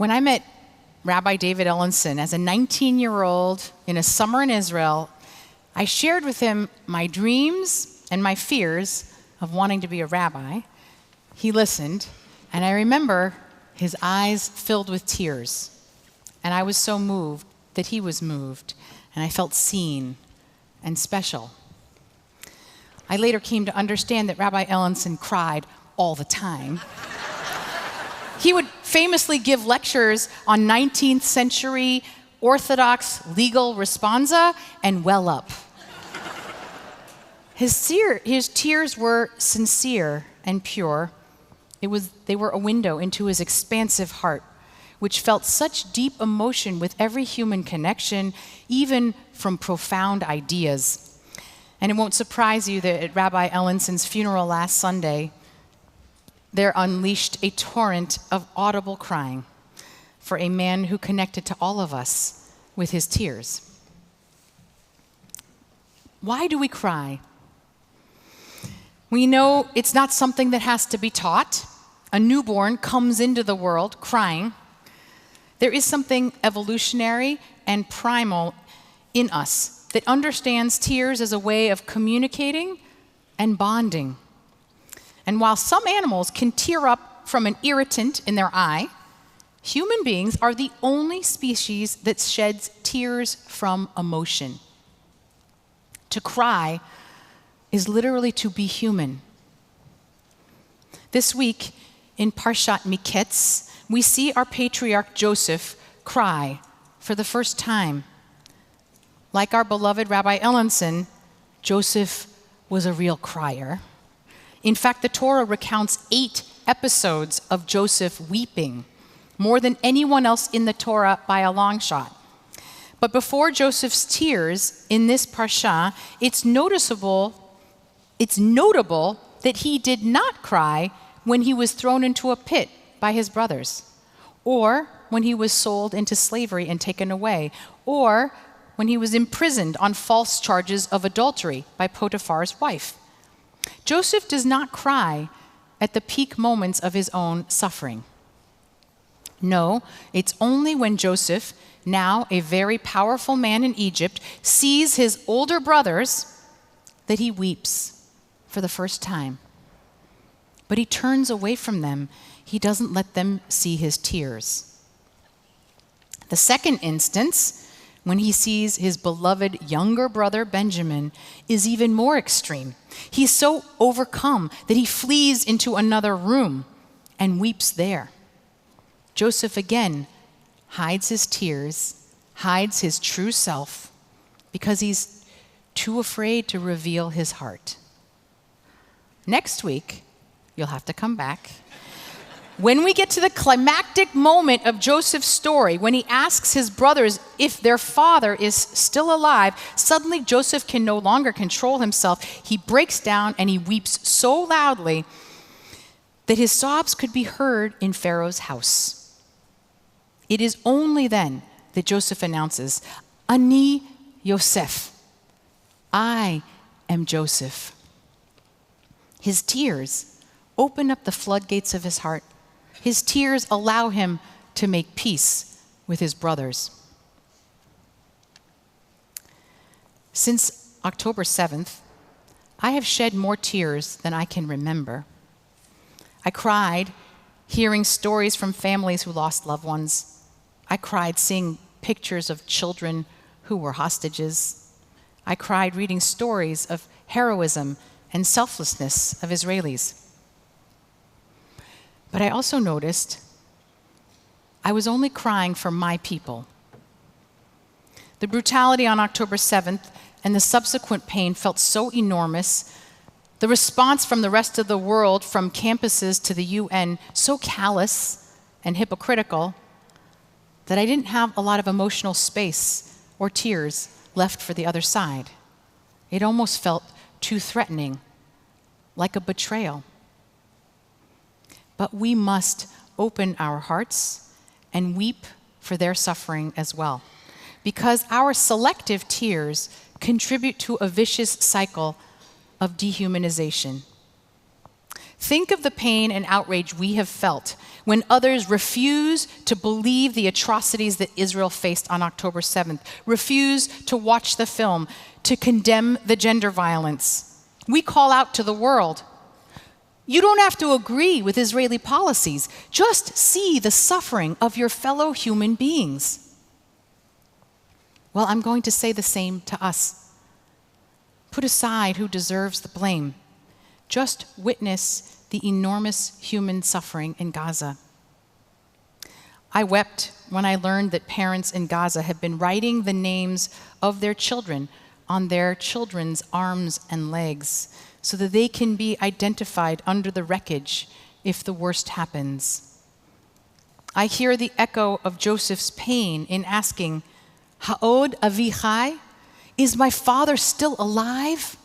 When I met Rabbi David Ellenson as a 19-year-old in a summer in Israel, I shared with him my dreams and my fears of wanting to be a rabbi. He listened, and I remember his eyes filled with tears. And I was so moved that he was moved, and I felt seen and special. I later came to understand that Rabbi Ellenson cried all the time. He would famously give lectures on 19th century Orthodox legal responsa and well up. His tears were sincere and pure. They were a window into his expansive heart, which felt such deep emotion with every human connection, even from profound ideas. And it won't surprise you that at Rabbi Ellenson's funeral last Sunday, there unleashed a torrent of audible crying for a man who connected to all of us with his tears. Why do we cry? We know it's not something that has to be taught. A newborn comes into the world crying. There is something evolutionary and primal in us that understands tears as a way of communicating and bonding. And while some animals can tear up from an irritant in their eye, human beings are the only species that sheds tears from emotion. To cry is literally to be human. This week in Parshat Miketz, we see our patriarch Joseph cry for the first time. Like our beloved Rabbi Ellenson, Joseph was a real crier. In fact, the Torah recounts 8 episodes of Joseph weeping, more than anyone else in the Torah by a long shot. But before Joseph's tears in this parsha, it's notable that he did not cry when he was thrown into a pit by his brothers, or when he was sold into slavery and taken away, or when he was imprisoned on false charges of adultery by Potiphar's wife. Joseph does not cry at the peak moments of his own suffering. No, it's only when Joseph, now a very powerful man in Egypt, sees his older brothers that he weeps for the first time. But he turns away from them. He doesn't let them see his tears. The second instance, when he sees his beloved younger brother Benjamin, is even more extreme. He's so overcome that he flees into another room and weeps there. Joseph again hides his tears, hides his true self, because he's too afraid to reveal his heart. Next week, you'll have to come back. When we get to the climactic moment of Joseph's story, when he asks his brothers if their father is still alive, suddenly Joseph can no longer control himself. He breaks down and he weeps so loudly that his sobs could be heard in Pharaoh's house. It is only then that Joseph announces, Ani Yosef, I am Joseph. His tears open up the floodgates of his heart. His tears allow him to make peace with his brothers. Since October 7th, I have shed more tears than I can remember. I cried hearing stories from families who lost loved ones. I cried seeing pictures of children who were hostages. I cried reading stories of heroism and selflessness of Israelis. But I also noticed I was only crying for my people. The brutality on October 7th and the subsequent pain felt so enormous. The response from the rest of the world, from campuses to the UN, so callous and hypocritical that I didn't have a lot of emotional space or tears left for the other side. It almost felt too threatening, like a betrayal. But we must open our hearts and weep for their suffering as well, because our selective tears contribute to a vicious cycle of dehumanization. Think of the pain and outrage we have felt when others refuse to believe the atrocities that Israel faced on October 7th, refuse to watch the film, to condemn the gender violence. We call out to the world, you don't have to agree with Israeli policies. Just see the suffering of your fellow human beings. Well, I'm going to say the same to us. Put aside who deserves the blame. Just witness the enormous human suffering in Gaza. I wept when I learned that parents in Gaza have been writing the names of their children on their children's arms and legs so that they can be identified under the wreckage if the worst happens. I hear the echo of Joseph's pain in asking, Ha'od avi chai? Is my father still alive?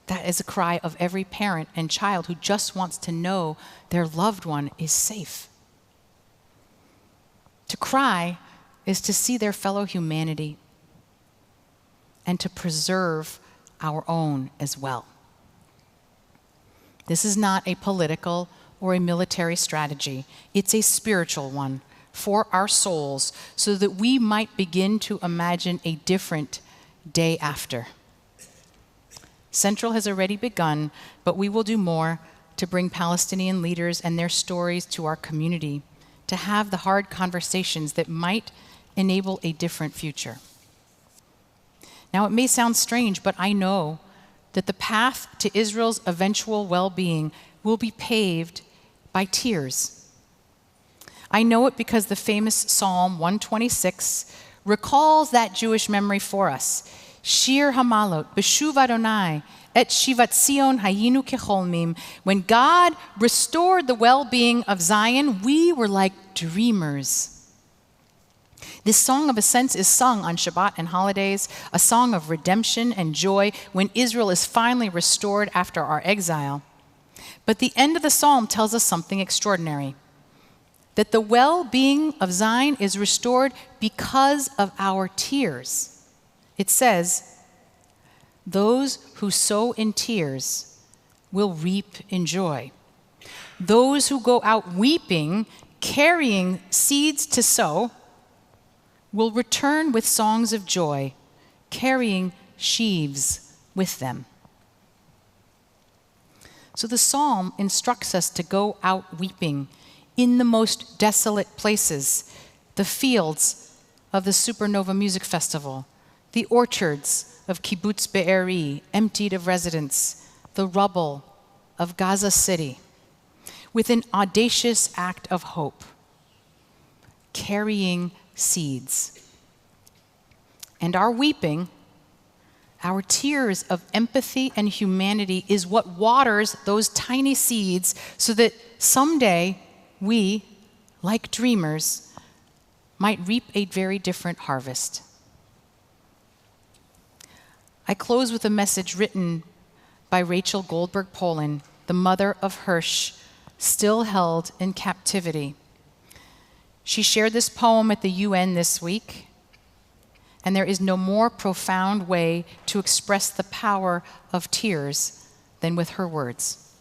That is a cry of every parent and child who just wants to know their loved one is safe. To cry is to see their fellow humanity and to preserve our own as well. This is not a political or a military strategy. It's a spiritual one for our souls so that we might begin to imagine a different day after. Central has already begun, but we will do more to bring Palestinian leaders and their stories to our community, to have the hard conversations that might enable a different future. Now, it may sound strange, but I know that the path to Israel's eventual well-being will be paved by tears. I know it because the famous Psalm 126 recalls that Jewish memory for us. Shir Hamalot, Beshuv Adonai, et Shivat Zion hayinu kecholmim. When God restored the well-being of Zion, we were like dreamers. This song of ascents is sung on Shabbat and holidays, a song of redemption and joy when Israel is finally restored after our exile. But the end of the psalm tells us something extraordinary, that the well-being of Zion is restored because of our tears. It says, those who sow in tears will reap in joy. Those who go out weeping, carrying seeds to sow, will return with songs of joy, carrying sheaves with them. So the psalm instructs us to go out weeping in the most desolate places, the fields of the Supernova Music Festival, the orchards of Kibbutz Be'eri, emptied of residents, the rubble of Gaza City, with an audacious act of hope, carrying seeds. And our weeping, our tears of empathy and humanity is what waters those tiny seeds so that someday we, like dreamers, might reap a very different harvest. I close with a message written by Rachel Goldberg-Polin, the mother of Hirsch, still held in captivity. She shared this poem at the UN this week, and there is no more profound way to express the power of tears than with her words.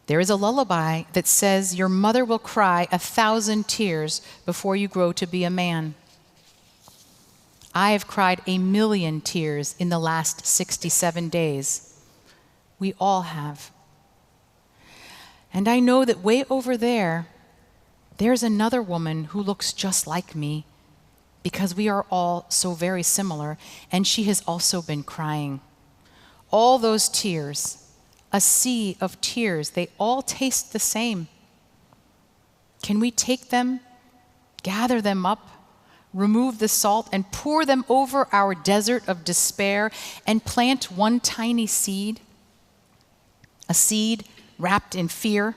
There is a lullaby that says your mother will cry 1,000 tears before you grow to be a man. I have cried 1,000,000 tears in the last 67 days. We all have. And I know that way over there, there's another woman who looks just like me because we are all so very similar, and she has also been crying. All those tears, a sea of tears, they all taste the same. Can we take them, gather them up, remove the salt, and pour them over our desert of despair and plant one tiny seed? A seed wrapped in fear,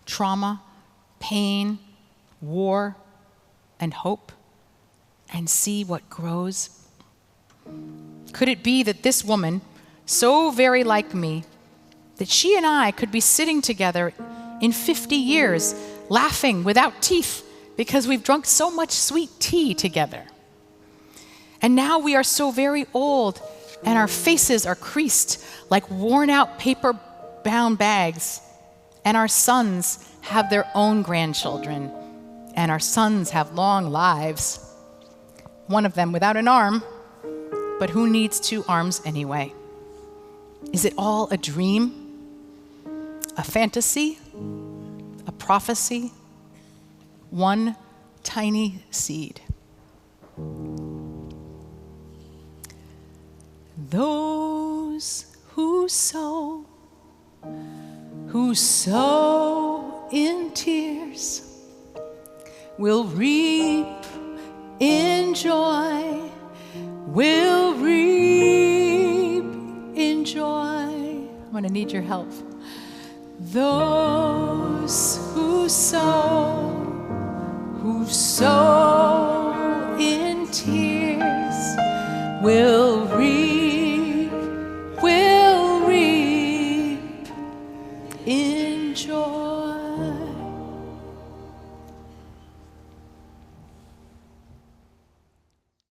trauma, pain, war, and hope, and see what grows? Could it be that this woman, so very like me, that she and I could be sitting together in 50 years, laughing without teeth because we've drunk so much sweet tea together? And now we are so very old, and our faces are creased like worn-out paper-bound bags, and our sons have their own grandchildren, and our sons have long lives. One of them without an arm, but who needs 2 arms anyway? Is it all a dream? A fantasy? A prophecy? One tiny seed. Those who sow in tears will reap in joy, will reap in joy. I'm going to need your help. Those who sow in tears will reap in joy.